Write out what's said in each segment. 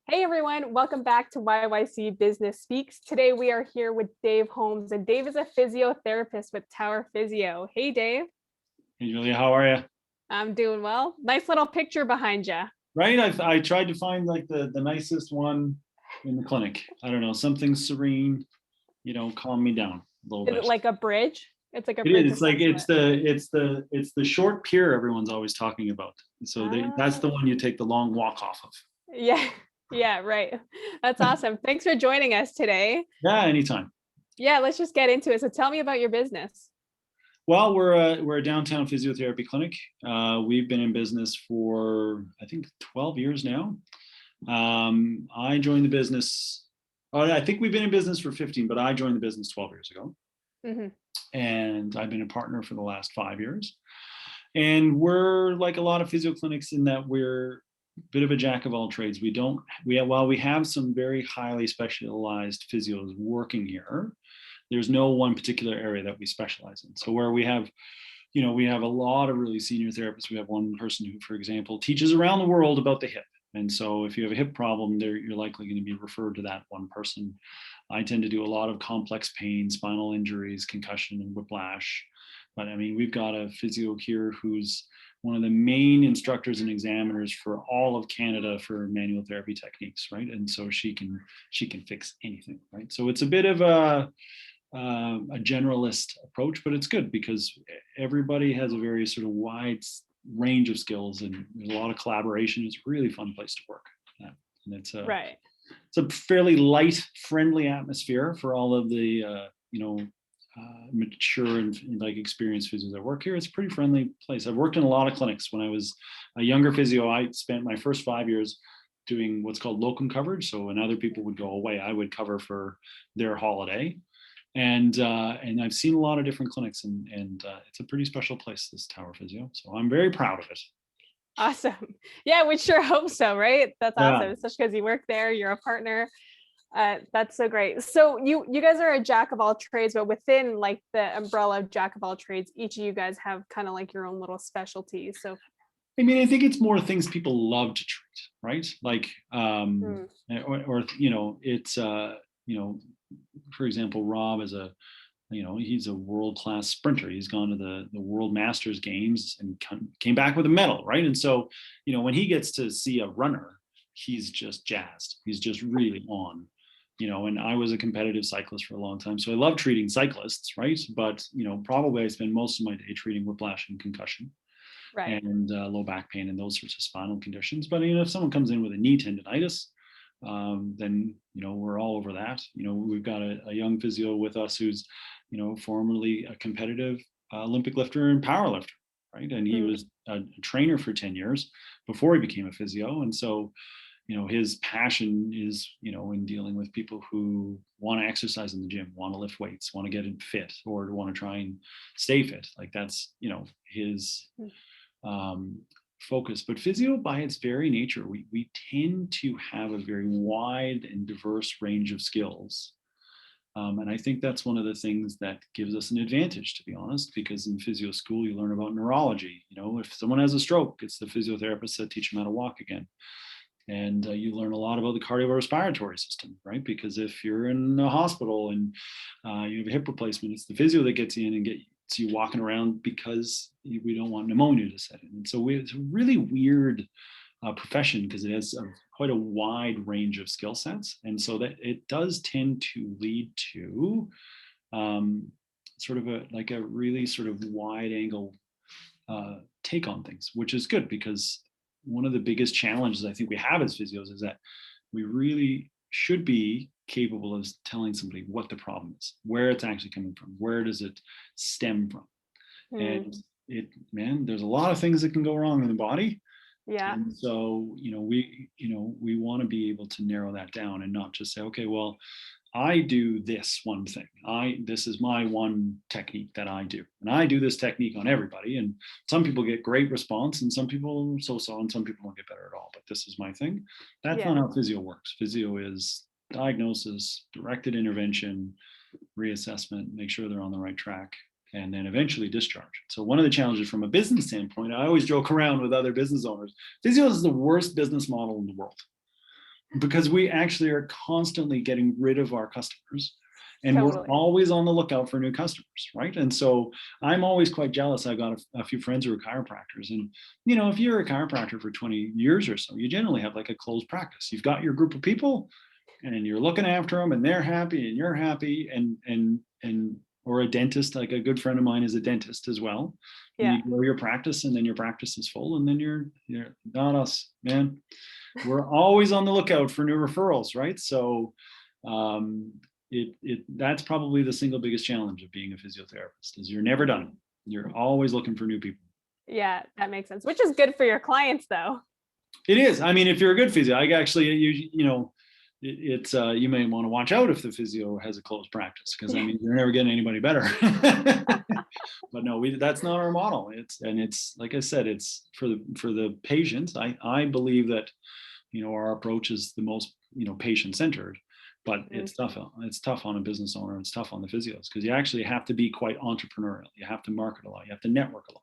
Hey everyone, welcome back to YYC Business Speaks. Today we are here with Dave Holmes, and Dave is a physiotherapist with Tower Physio. Hey Dave, Hey Julia, how are you? I'm doing well. Nice little picture behind you. Right, I tried to find like the nicest one in the clinic. I don't know, something serene, calm me down a little Is it bit. like a bridge? It's like a It bridge is. of It's like some sort. it's the short pier everyone's always talking about. So that's the Ah, one you take the long walk off of. yeah, yeah, right. That's awesome. Thanks for joining us today. Yeah, anytime. Yeah, let's just get into it. So tell me about your business. Well, we're a downtown physiotherapy clinic. We've been in business for I think 12 years now. I joined the business. Oh, I think we've been in business for 15, but I joined the business 12 years ago. Hmm. And I've been a partner for the last 5 years. And we're like a lot of physio clinics in that we're a bit of a jack of all trades. While we have some very highly specialized physios working here, there's no one particular area that we specialize in. So where we have a lot of really senior therapists. We have one person who, for example, teaches around the world about the hip. And so if you have a hip problem, you're likely going to be referred to that one person. I tend to do a lot of complex pain, spinal injuries, concussion, and whiplash. But I mean, we've got a physio here who's one of the main instructors and examiners for all of Canada for manual therapy techniques, right? And so she can fix anything, right? So it's a bit of a generalist approach, but it's good because everybody has a very sort of wide range of skills and there's a lot of collaboration. It's a really fun place to work. Yeah. And Right. it's a fairly light, friendly atmosphere for all of the mature and like experienced physios that work here. It's a pretty friendly place. I've worked in a lot of clinics. When I was a younger physio, I spent my first 5 years doing what's called locum coverage. So when other people would go away, I would cover for their holiday. And I've seen a lot of different clinics, and it's a pretty special place, this Tower Physio. So I'm very proud of it. Awesome. Yeah, we sure hope so, right? That's Yeah. awesome, especially because you work there, you're a partner. That's so great. So you guys are a jack of all trades, but within like the umbrella of jack of all trades, each of you guys have kind of like your own little specialties. So I mean, I think it's more things people love to treat, right? Like, mm, or it's for example, Rob is he's a world class sprinter. He's gone to the World Masters games and came back with a medal, right? And so, when he gets to see a runner, he's just jazzed. He's just really on. And I was a competitive cyclist for a long time, so I love treating cyclists, right? But probably I spend most of my day treating whiplash and concussion right. and low back pain and those sorts of spinal conditions. But if someone comes in with a knee tendonitis, then we're all over that. We've got a young physio with us who's formerly a competitive Olympic lifter and power lifter, right? And he Mm, was a trainer for 10 years before he became a physio. And so his passion is in dealing with people who want to exercise in the gym, want to lift weights, want to get fit, or want to try and stay fit. Like that's his mm, um, focus. But physio, by its very nature, we tend to have a very wide and diverse range of skills. And I think that's one of the things that gives us an advantage, to be honest, because in physio school, you learn about neurology. If someone has a stroke, it's the physiotherapist that teach them how to walk again. And you learn a lot about the cardiorespiratory system, right? Because if you're in a hospital and you have a hip replacement, it's the physio that gets you in and gets you walking around because we don't want pneumonia to set in. And so it's a really weird profession because it has quite a wide range of skill sets. And so that it does tend to lead to um, sort of a really sort of wide angle take on things, which is good because one of the biggest challenges I think we have as physios is that we really should be capable of telling somebody what the problem is, where it's actually coming from, where does it stem from. mm, And there's a lot of things that can go wrong in the body. yeah. And so, we want to be able to narrow that down and not just say, okay, well, I do this one thing. This is my one technique that I do. And I do this technique on everybody. And some people get great response and some people so-so and some people don't get better at all. But this is my thing. That's not Yeah. how physio works. Physio is diagnosis, directed intervention, reassessment, make sure they're on the right track, and then eventually discharge. So one of the challenges from a business standpoint, I always joke around with other business owners, physio is the worst business model in the world. because we actually are constantly getting rid of our customers. And we're Totally. always on the lookout for new customers, right? And so I'm always quite jealous. I've got a few friends who are chiropractors. And, if you're a chiropractor for 20 years or so, you generally have like a closed practice. You've got your group of people and you're looking after them and they're happy and you're happy. Or a dentist, like a good friend of mine is a dentist as well. And Yeah. you grow your practice and then your practice is full and then you're not us, man. We're always on the lookout for new referrals, right? So, that's probably the single biggest challenge of being a physiotherapist is you're never done. You're always looking for new people. Yeah, that makes sense, which is good for your clients though. It is. I mean, if you're a good physio, I actually, it's you may want to watch out if the physio has a closed practice because I mean you're never getting anybody better. But no, that's not our model. It's like I said, it's for the patients. I believe that our approach is the most patient centered. But it's tough. It's tough on a business owner. It's tough on the physios because you actually have to be quite entrepreneurial. You have to market a lot. You have to network a lot.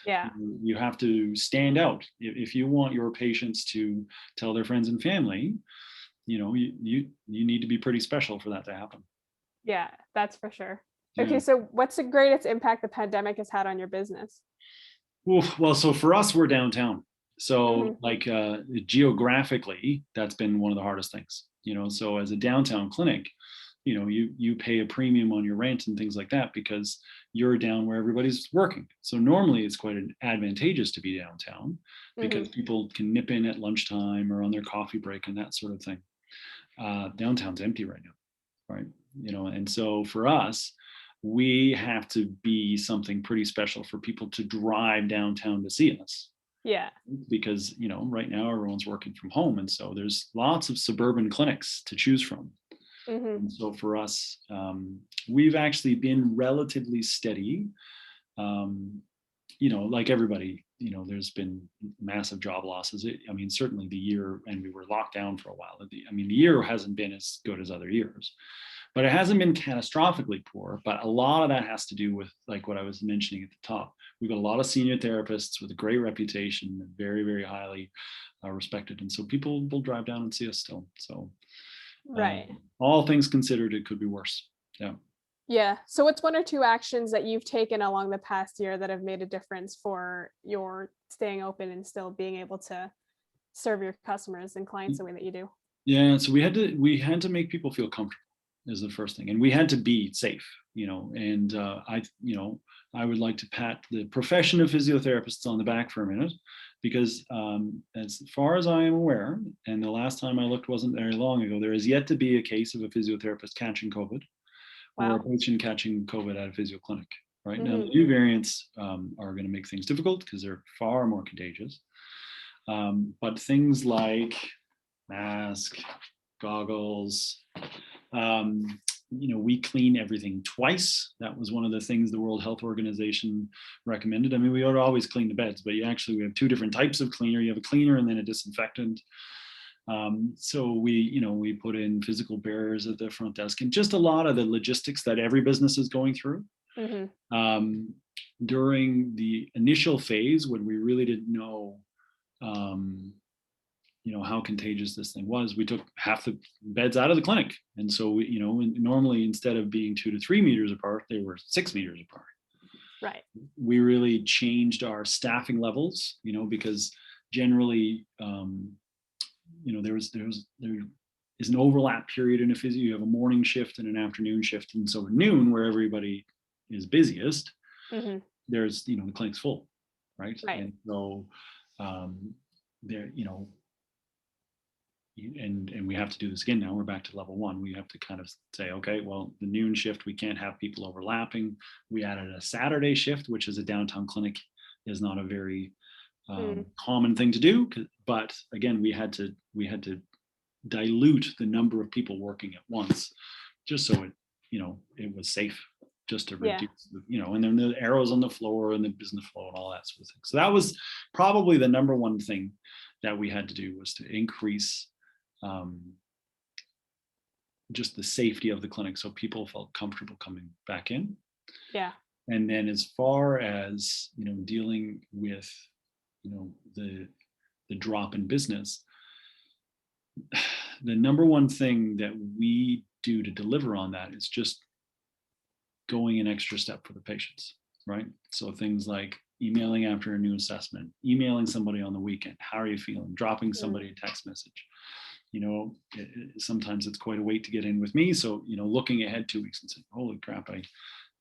Yeah. You have to stand out. If you want your patients to tell their friends and family, you need to be pretty special for that to happen. Yeah, that's for sure. Yeah. Okay, so what's the greatest impact the pandemic has had on your business? Well, so for us, we're downtown. So Mm-hmm. geographically, that's been one of the hardest things. So as a downtown clinic, you pay a premium on your rent and things like that because you're down where everybody's working. So normally it's quite advantageous to be downtown because people can nip in at lunchtime or on their coffee break and that sort of thing. Downtown's empty right now, right? And so for us, we have to be something pretty special for people to drive downtown to see us. Yeah. Because right now everyone's working from home, and so there's lots of suburban clinics to choose from. And so for us, we've actually been relatively steady. Like everybody, there's been massive job losses. I mean, certainly the year, and we were locked down for a while. The year hasn't been as good as other years, but it hasn't been catastrophically poor. But a lot of that has to do with like what I was mentioning at the top. We've got a lot of senior therapists with a great reputation, very, very highly respected. And so people will drive down and see us still. So Right. all things considered, it could be worse. Yeah. Yeah. So what's one or two actions that you've taken along the past year that have made a difference for your staying open and still being able to serve your customers and clients the way that you do? Yeah. So we had to make people feel comfortable is the first thing. And we had to be safe, and I would like to pat the profession of physiotherapists on the back for a minute, because as far as I am aware, and the last time I looked wasn't very long ago, there is yet to be a case of a physiotherapist catching COVID or a patient catching COVID at a physio clinic. Right now, the new variants are going to make things difficult because they're far more contagious. But things like mask, goggles, we clean everything twice. That was one of the things the World Health Organization recommended. I mean, we ought always clean the beds, but we have two different types of cleaner. You have a cleaner and then a disinfectant. So we put in physical barriers at the front desk and just a lot of the logistics that every business is going through. During the initial phase, when we really didn't know how contagious this thing was, we took half the beds out of the clinic. And so, normally instead of being 2 to 3 meters apart, they were 6 meters apart. Right. We really changed our staffing levels, because generally, there is an overlap period in a physio. You have a morning shift and an afternoon shift. And so at noon, where everybody is busiest, there's, the clinic's full, right? And so there, and we have to do this again now. We're back to level 1. We have to kind of say, okay, well, the noon shift, we can't have people overlapping. We added a Saturday shift, which is a downtown clinic is not a very common thing to do. But again, we had to dilute the number of people working at once, just so it was safe, just to reduce, and then the arrows on the floor and the business flow and all that sort of thing. So that was probably the number one thing that we had to do, was to increase just the safety of the clinic, so people felt comfortable coming back in. Yeah. And then as far as dealing with the drop in business, the number one thing that we do to deliver on that is just going an extra step for the patients, right? So things like emailing after a new assessment, emailing somebody on the weekend, how are you feeling, dropping somebody a text message. Sometimes it's quite a wait to get in with me. So, looking ahead 2 weeks and saying, holy crap, I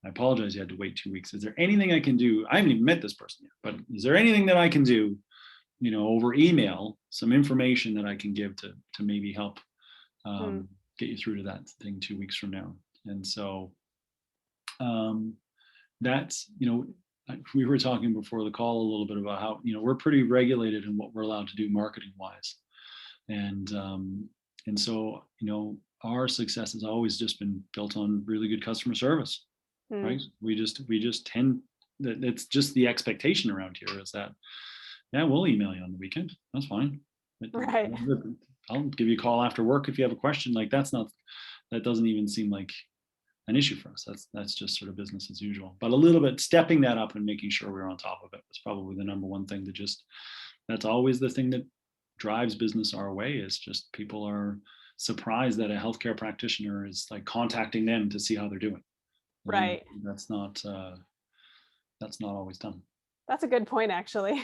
apologize you had to wait 2 weeks. Is there anything I can do? I haven't even met this person yet, but is there anything that I can do, over email, some information that I can give to maybe help get you through to that thing 2 weeks from now? And so that's, we were talking before the call a little bit about how, we're pretty regulated in what we're allowed to do marketing wise. And so, our success has always just been built on really good customer service, right? We just tend that it's just the expectation around here is that, yeah, we'll email you on the weekend. That's fine. Right. I'll give you a call after work if you have a question. Like that doesn't even seem like an issue for us. That's just sort of business as usual. But a little bit stepping that up and making sure we're on top of it was probably the number one thing that's always the thing that drives business our way, is just people are surprised that a healthcare practitioner is like contacting them to see how they're doing. Right. That's not always done. That's a good point, actually.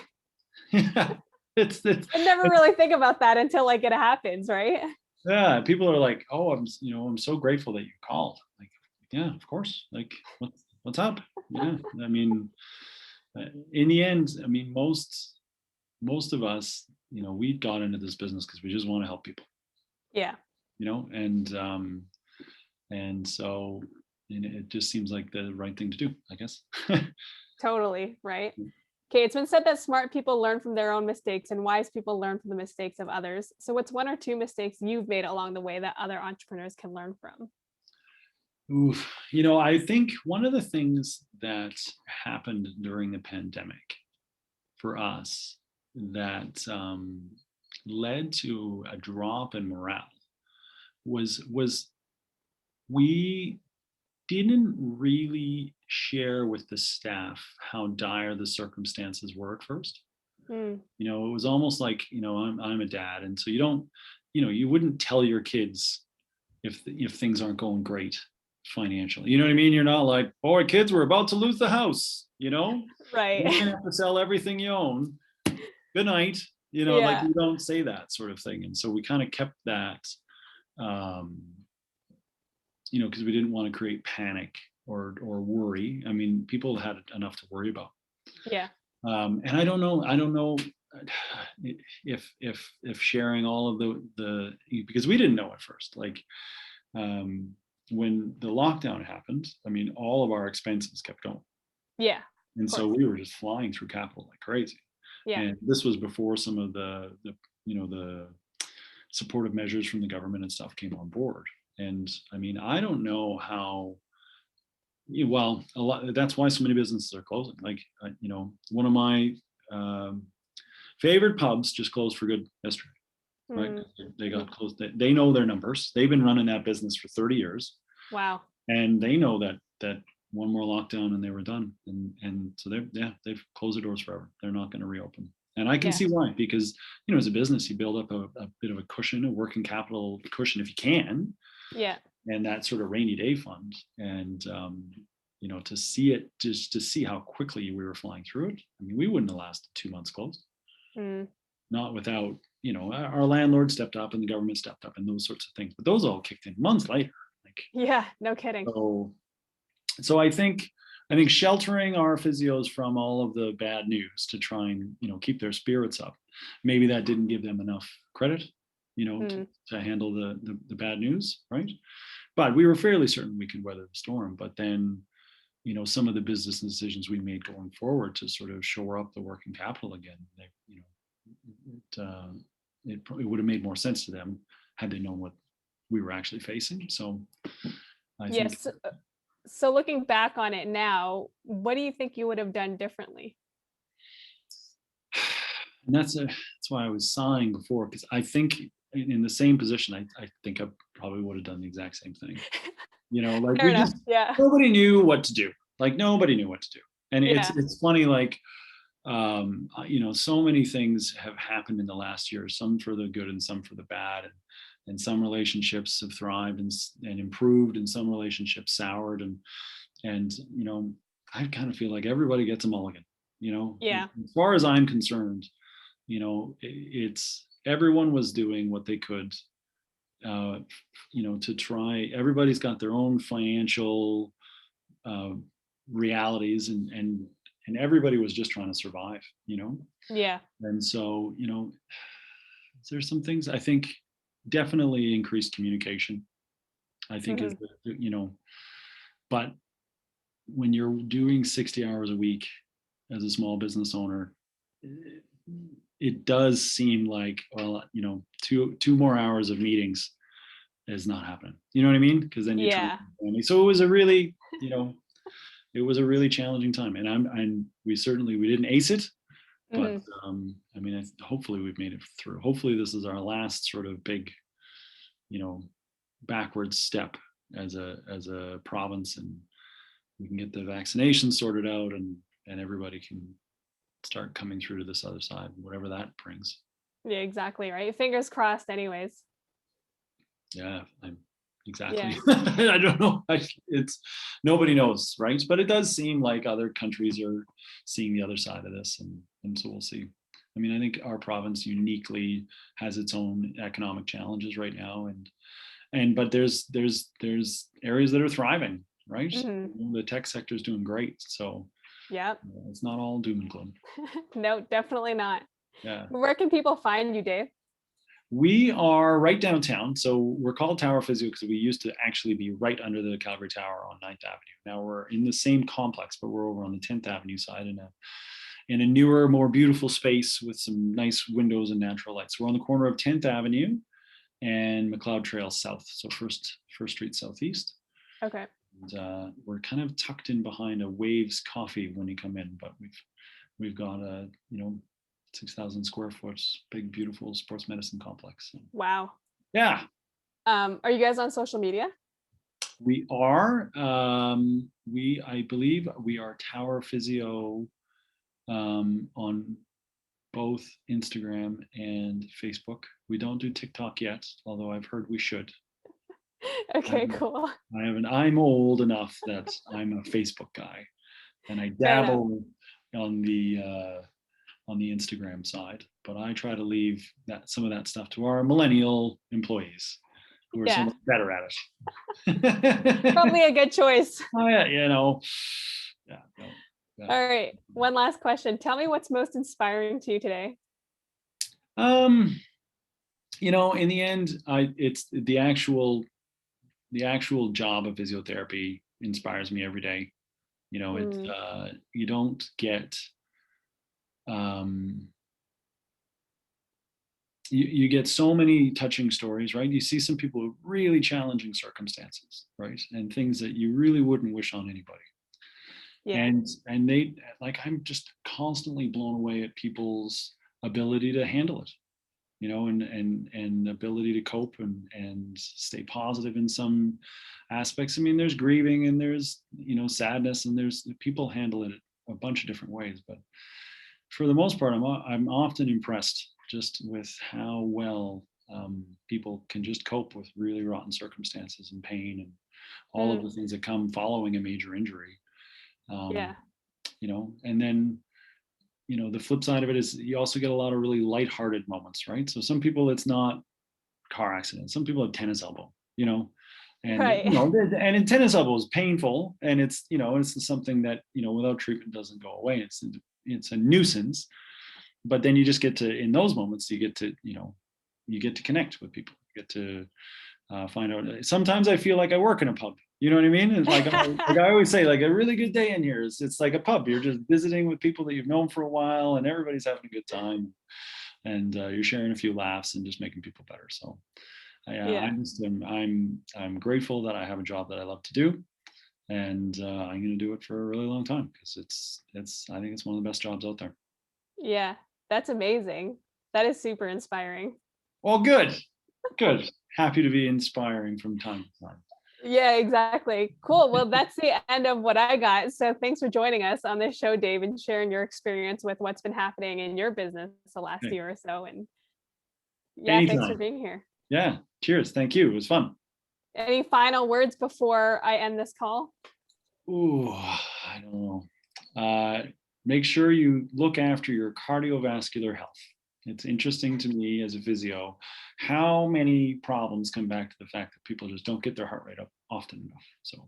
Yeah. I never really think about that until like it happens, right? Yeah. People are like, oh, I'm so grateful that you called. Like, yeah, of course. Like what's up? Yeah. I mean, in the end, I mean, most of us, we got into this business because we just want to help people. Yeah. And so it just seems like the right thing to do, I guess. Totally. Right. Okay. It's been said that smart people learn from their own mistakes and wise people learn from the mistakes of others. So what's one or two mistakes you've made along the way that other entrepreneurs can learn from? Oof. I think one of the things that happened during the pandemic for us that led to a drop in morale was we didn't really share with the staff how dire the circumstances were at first. It was almost like, I'm a dad, and so you wouldn't tell your kids if things aren't going great financially. You know what I mean? You're not like, boy, kids, we're about to lose the house, Right. you're gonna have to sell everything you own. Good night. Like you don't say that sort of thing. And so we kind of kept that, because we didn't want to create panic or worry. I mean, people had enough to worry about. Yeah. And I don't know if sharing all of the because we didn't know at first, like when the lockdown happened, I mean, all of our expenses kept going. Yeah. And so we were just flying through capital like crazy. Yeah. And this was before some of the supportive measures from the government and stuff came on board. And I mean, I don't know how, well, a lot, that's why so many businesses are closing. Like, one of my favorite pubs just closed for good yesterday, right? They got closed. They know their numbers. They've been running that business for 30 years. Wow. And they know that one more lockdown and they were done. And so they've closed their doors forever. They're not going to reopen. And I can see why, because, as a business, you build up a bit of a cushion, a working capital cushion if you can. Yeah. And that sort of rainy day fund. And, to see it, just to see how quickly we were flying through it. I mean, we wouldn't have lasted 2 months closed. Not without, our landlord stepped up and the government stepped up and those sorts of things. But those all kicked in months later. Yeah, no kidding. So I think sheltering our physios from all of the bad news to try and, keep their spirits up. Maybe that didn't give them enough credit, to handle the bad news, right? But we were fairly certain we could weather the storm. But then, some of the business decisions we made going forward to sort of shore up the working capital again, it would have made more sense to them had they known what we were actually facing. So I think. So looking back on it now, what do you think you would have done differently? And that's why I was sighing before, because I think in the same position, I think I probably would have done the exact same thing. Nobody knew what to do. Like nobody knew what to do. And it's funny, like so many things have happened in the last year, some for the good and some for the bad. And some relationships have thrived and improved, and some relationships soured. And I kind of feel like everybody gets a mulligan, Yeah. as far as I'm concerned. It's everyone was doing what they could, to try. Everybody's got their own financial uh, realities, and everybody was just trying to survive. Yeah. And so, there's some things I think definitely increased communication. I think is Mhm. but when you're doing 60 hours a week as a small business owner, it does seem like, well, two more hours of meetings is not happening. You know what I mean? Because then you're trying Yeah. to family. So it was a really, it was a really challenging time. And we didn't ace it, but Mhm. I mean, hopefully we've made it through. Hopefully this is our last sort of big, backwards step as a province, and we can get the vaccination sorted out, and everybody can start coming through to this other side, whatever that brings. Yeah, exactly right. Fingers crossed anyways. Yeah, I'm Yeah. exactly. I don't know. It's nobody knows, right? But it does seem like other countries are seeing the other side of this, and so we'll see. I mean, I think our province uniquely has its own economic challenges right now, but there's areas that are thriving, right? Mhm. The tech sector is doing great, so Yep. it's not all doom and gloom. No, definitely not. Yeah. Where can people find you, Dave? We are right downtown. So we're called Tower Physio because we used to actually be right under the Calgary Tower on 9th Avenue. Now we're in the same complex, but we're over on the 10th Avenue side in a newer, more beautiful space with some nice windows and natural lights. We're on the corner of 10th Avenue and McLeod Trail South. So First Street Southeast. Okay. And we're kind of tucked in behind a Waves Coffee when you come in, but we've got a 6,000 square foot big beautiful sports medicine complex. So, Wow. yeah, Are you guys on social media? we are. I believe we are Tower Physio on both Instagram and Facebook. We don't do TikTok yet, although I've heard we should. Okay, cool. I'm old enough that I'm a Facebook guy, and I Fair enough. dabble on the Instagram side, but I try to leave some of that stuff to our millennial employees who are so Yeah, much better at it. probably a good choice. Oh yeah, yeah, no. All right. One last question. Tell me what's most inspiring to you today. Um, in the end, it's the actual job of physiotherapy inspires me every day. It's Mm, you don't get um you get so many touching stories, right? You see some people with really challenging circumstances, right? And things that you really wouldn't wish on anybody. yeah. And they, like, I'm just constantly blown away at people's ability to handle it, and ability to cope and stay positive in some aspects. I mean, there's grieving and there's, sadness, and there's people handle it a bunch of different ways, but for the most part, I'm often impressed just with how well people can just cope with really rotten circumstances and pain and all of Mm, the things that come following a major injury. Um, yeah. and then, the flip side of it is you also get a lot of really lighthearted moments, right? So some people, it's not car accidents. Some people have tennis elbow, and Right. and in tennis elbow is painful, and it's something that without treatment doesn't go away. It's a nuisance, but then you just get to, in those moments, you get to connect with people. You get to find out. Sometimes I feel like I work in a pub. You know what I mean? It's like I always say, like a really good day in here is, it's like a pub. You're just visiting with people that you've known for a while, and everybody's having a good time, and you're sharing a few laughs and just making people better. So Yeah. I'm grateful that I have a job that I love to do, and I'm going to do it for a really long time because it's I think it's one of the best jobs out there. Yeah. That's amazing. That is super inspiring. Well, good, good. Happy to be inspiring from time to time. Yeah, exactly. Cool. Well, that's the end of what I got. So thanks for joining us on this show, Dave, and sharing your experience with what's been happening in your business the last Okay. year or so. And yeah, thanks for Anytime. being here. Yeah. Cheers. Thank you. It was fun. Any final words before I end this call? Ooh, I don't know. Uh, Make sure you look after your cardiovascular health. It's interesting to me as a physio how many problems come back to the fact that people just don't get their heart rate up often enough. So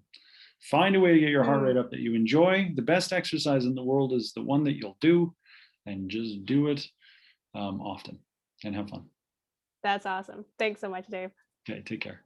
find a way to get your heart rate Mm, up that you enjoy. The best exercise in the world is the one that you'll do, and just do it often and have fun. that's awesome. Thanks so much, Dave. Okay, take care.